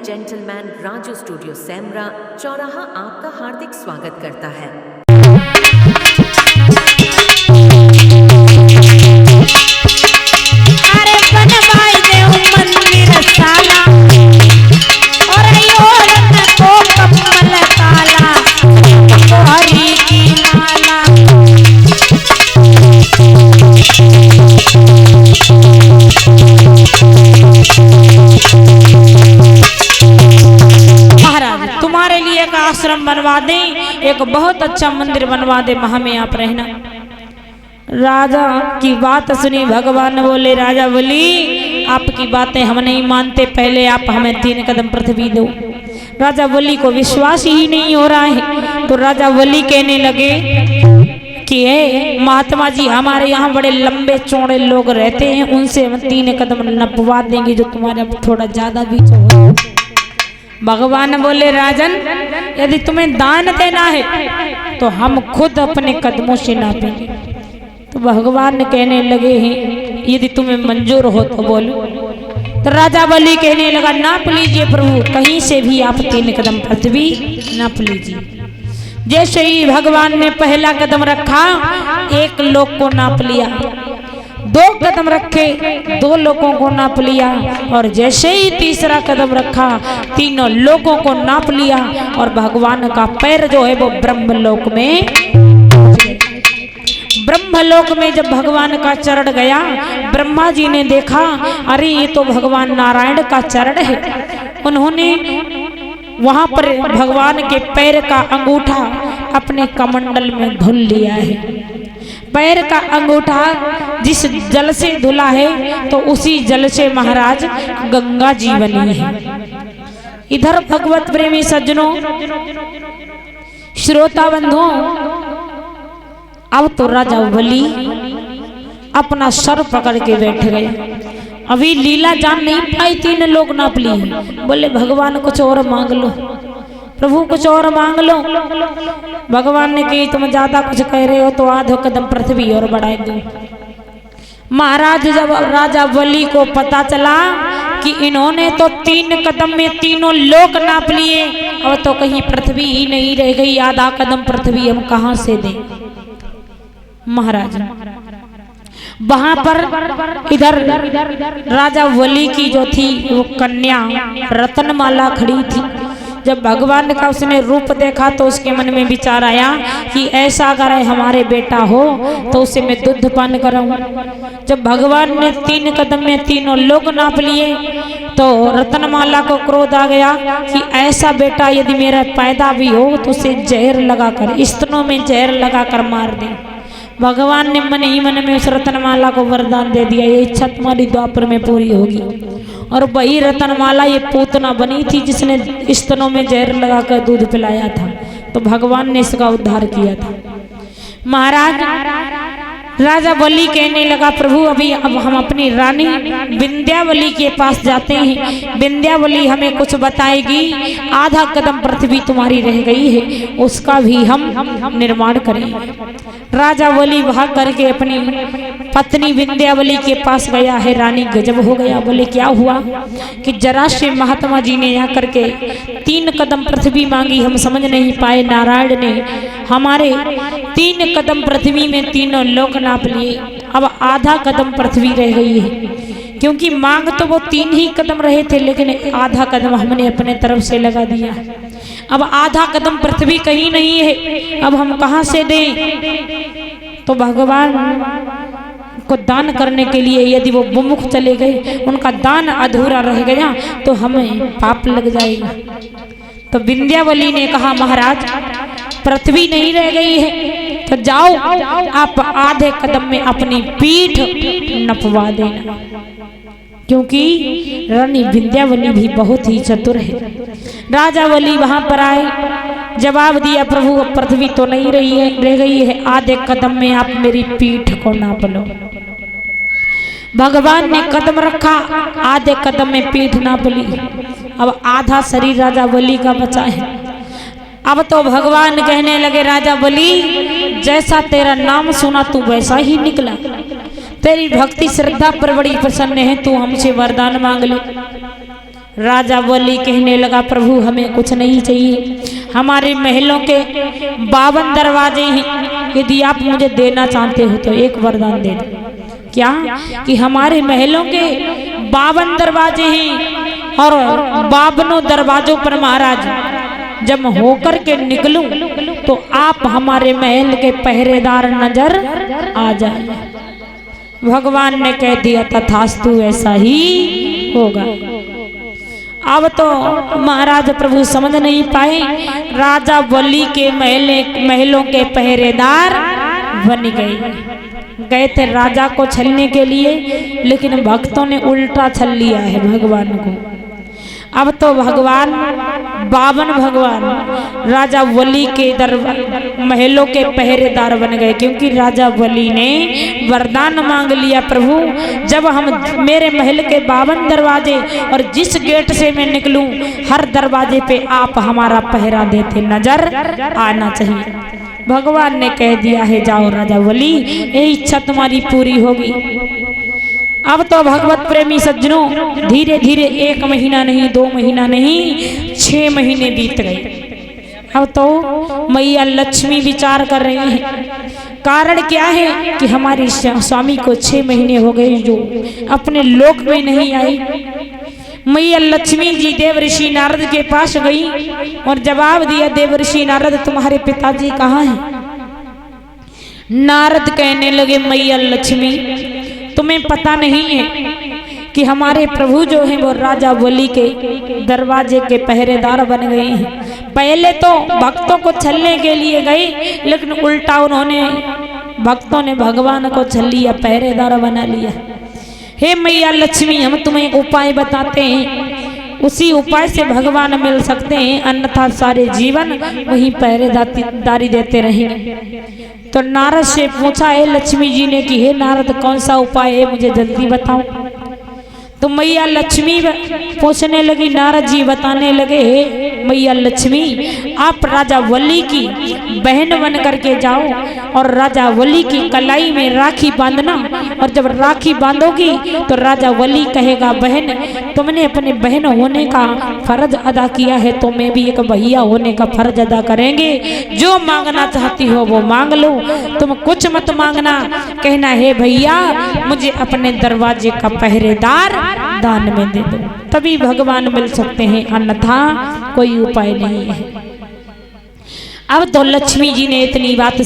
And gentleman, Raju studio Semra चौराहा आपका हार्दिक स्वागत करता है। अरे बनवाई दे मंदिर साला और योरन को कमल काला हरी की माला। महाराज तुम्हारे लिए एक आश्रम बनवा दें, एक बहुत अच्छा मंदिर बनवा दे, हमें आप रहना। राजा की बात सुनी भगवान बोले, राजा बोली आपकी बातें हम नहीं मानते, पहले आप हमें 3 कदम पृथ्वी दो। राजा वली को विश्वास ही नहीं हो रहा है, तो राजा वली कहने लगे कि महात्मा जी हमारे यहाँ बड़े लंबे चौड़े लोग रहते हैं, उनसे हम 3 कदम नपवा देंगे जो तुम्हारे थोड़ा ज्यादा भी हो। भगवान बोले, राजन यदि तुम्हें दान देना है तो हम खुद अपने कदमों से नापेंगे। तो भगवान कहने लगे हैं यदि तुम्हें मंजूर हो तो बोलो। तो राजा बलि कहने लगा, नाप लीजिए प्रभु, कहीं से भी आप 3 कदम पृथ्वी नाप लीजिए। जैसे ही भगवान ने पहला कदम रखा, 1 लोक को नाप लिया, 2 कदम रखे, 2 लोगों को नाप लिया, और जैसे ही तीसरा कदम रखा, 3 लोगों को नाप लिया, और भगवान का पैर जो है वो ब्रह्मलोक में, ब्रह्मलोक में जब भगवान का चरण गया, ब्रह्मा जी ने देखा, अरे ये तो भगवान नारायण का चरण है। उन्होंने वहां पर भगवान के पैर का अंगूठा अपने कमंडल में धुल लिया है। पैर का अंगूठा जिस जल से धुला है, तो उसी जल से महाराज गंगा जी बनी है। इधर भगवत प्रेमी सज्जनों, श्रोता बंधुओं, अब तो राजा बलि अपना सर पकड़ के बैठ गए। अभी लीला जान नहीं पाई, 3 लोग नाप लिए। बोले भगवान कुछ और मांग लो, प्रभु कुछ और मांग लो। भगवान ने कही तुम ज्यादा कुछ कह रहे हो तो आधो कदम पृथ्वी और बढ़ा दो। महाराज जब राजा बलि को पता चला कि इन्होंने तो 3 कदम में 3 लोक नाप लिए, अब तो कहीं पृथ्वी ही नहीं रह गई, आधा कदम पृथ्वी हम कहां से दें। महाराज वहां पर इधर राजा वली की जो थी वो कन्या रत्नमाला खड़ी थी। जब भगवान का उसने रूप देखा तो उसके मन में विचार आया कि ऐसा अगर हमारे बेटा हो तो उसे मैं दूध पान कराऊं। जब भगवान ने 3 कदम में 3 लोग नाप लिए, तो रत्नमाला को क्रोध आ गया कि ऐसा बेटा यदि मेरा पैदा भी हो तो उसे जहर लगाकर, स्तनों में जहर लगाकर मार दे। भगवान ने मन ही मन में उस रत्नमाला को वरदान दे दिया, ये इच्छा तुम्हारी द्वापर में पूरी होगी। और वही रत्नमाला ये पूतना बनी थी जिसने स्तनों में जहर लगाकर दूध पिलाया था, तो भगवान ने इसका उद्धार किया था। महाराज राजा बलि कहने लगा, प्रभु अभी अब हम अपनी रानी विंध्यावली के पास जाते हैं, विंध्यावली हमें कुछ बताएगी, आधा कदम पृथ्वी तुम्हारी रह गई है, उसका भी हम निर्माण करेंगे। राजा बलि वहां करके अपनी पत्नी विंध्यावली के पास गया है। रानी गजब हो गया, बोले क्या हुआ कि जरा से महात्मा जी ने आकर के 3 कदम पृथ्वी मांगी, हम समझ नहीं पाए। नारायण ने हमारे 3 कदम पृथ्वी में 3 लोक नाप लिए, अब आधा कदम पृथ्वी रह गई है। क्योंकि मांग तो वो 3 ही कदम रहे थे, लेकिन आधा कदम हमने अपने तरफ से लगा दिया। अब आधा कदम पृथ्वी कहीं नहीं है, अब हम कहां से दें। तो भगवान को दान करने के लिए यदि वो विमुख चले गए, उनका दान अधूरा रह गया तो हमें पाप लग जाएगा। तो विंध्यावली ने कहा, महाराज पृथ्वी नहीं रह गई है तो जाओ आप आधे कदम में अपनी पीठ नपवा देना, क्योंकि रानी विंध्यावली भी बहुत ही चतुर है। राजा बलि वहां पर आए, जवाब दिया, प्रभु पृथ्वी तो नहीं रह गई है, आधे कदम में आप मेरी पीठ को नाप लो। भगवान ने कदम रखा, आधे कदम में पीठ नाप ली, अब आधा शरीर राजा बलि का बचा है। अब तो भगवान कहने लगे, राजा बलि जैसा तेरा नाम सुना तू वैसा ही निकला, तेरी भक्ति श्रद्धा पर बड़ी प्रसन्न है, तू हमसे वरदान मांग ले। राजा बलि कहने लगा, प्रभु हमें कुछ नहीं चाहिए, हमारे महलों के 52 दरवाजे हैं, यदि आप मुझे देना चाहते हो तो एक वरदान दे दो। क्या कि हमारे महलों के 52 दरवाजे हैं और 52 दरवाजों पर महाराज जब होकर के निकलूं तो आप हमारे महल के पहरेदार नजर आ जाए। भगवान ने कह दिया, तथास्तु, ऐसा ही होगा। अब तो महाराज प्रभु समझ नहीं पाए, राजा बलि के महलों के पहरेदार बन गए थे राजा को छलने के लिए, लेकिन भक्तों ने उल्टा छल लिया है भगवान को। अब तो भगवान 52 भगवान राजा बलि के महलों के पहरेदार बन गए, क्योंकि राजा बलि ने वरदान मांग लिया, प्रभु जब हम मेरे महल के 52 दरवाजे और जिस गेट से मैं निकलूं हर दरवाजे पे आप हमारा पहरा देते नजर आना चाहिए। भगवान ने कह दिया है, जाओ राजा बलि, ये इच्छा तुम्हारी पूरी होगी। अब तो भगवत प्रेमी सज्जनों धीरे धीरे 1 महीना नहीं, 2 महीना नहीं, 6 महीने बीत गए। अब तो मैया लक्ष्मी विचार कर रही हैं, कारण क्या है कि हमारे स्वामी को 6 महीने हो गए जो अपने लोक में नहीं आई। मैया लक्ष्मी जी देवर्षि नारद के पास गई और जवाब दिया, देवर्षि नारद तुम्हारे पिताजी कहाँ हैं? नारद कहने लगे, मैया लक्ष्मी तुम्हें पता नहीं है कि हमारे प्रभु जो हैं वो राजा बलि के दरवाजे के पहरेदार बन गए हैं। पहले तो भक्तों को छलने के लिए गए, लेकिन उल्टा उन्होंने भक्तों ने भगवान को छल लिया, पहरेदार बना लिया। हे मैया लक्ष्मी, हम तुम्हें एक उपाय बताते हैं, उसी उपाय से भगवान मिल सकते हैं, अन्यथा सारे जीवन वही पहरेदारी देते रहेंगे। तो नारद से पूछा है लक्ष्मी जी ने कि हे नारद, कौन सा उपाय है, मुझे जल्दी बताओ। तो मैया लक्ष्मी पूछने लगी, नारद जी बताने लगे, मैया लक्ष्मी आप राजा बलि की बहन बन करके जाओ और राजा बलि की कलाई में राखी बांधना, और जब राखी बांधोगी तो राजा बलि कहेगा, बहन तुमने अपने बहन होने का फर्ज अदा किया है, तो मैं भी एक भैया होने का फर्ज अदा करेंगे। जो मांगना चाहती हो वो मांग लो, तुम कुछ मत मांगना, कहना है भैया मुझे अपने दरवाजे का पहरेदार दान में दे दो, तभी भगवान मिल सकते हैं, अन्यथा कोई उपाय नहीं है। अब तो लक्ष्मी जी ने इतनी बात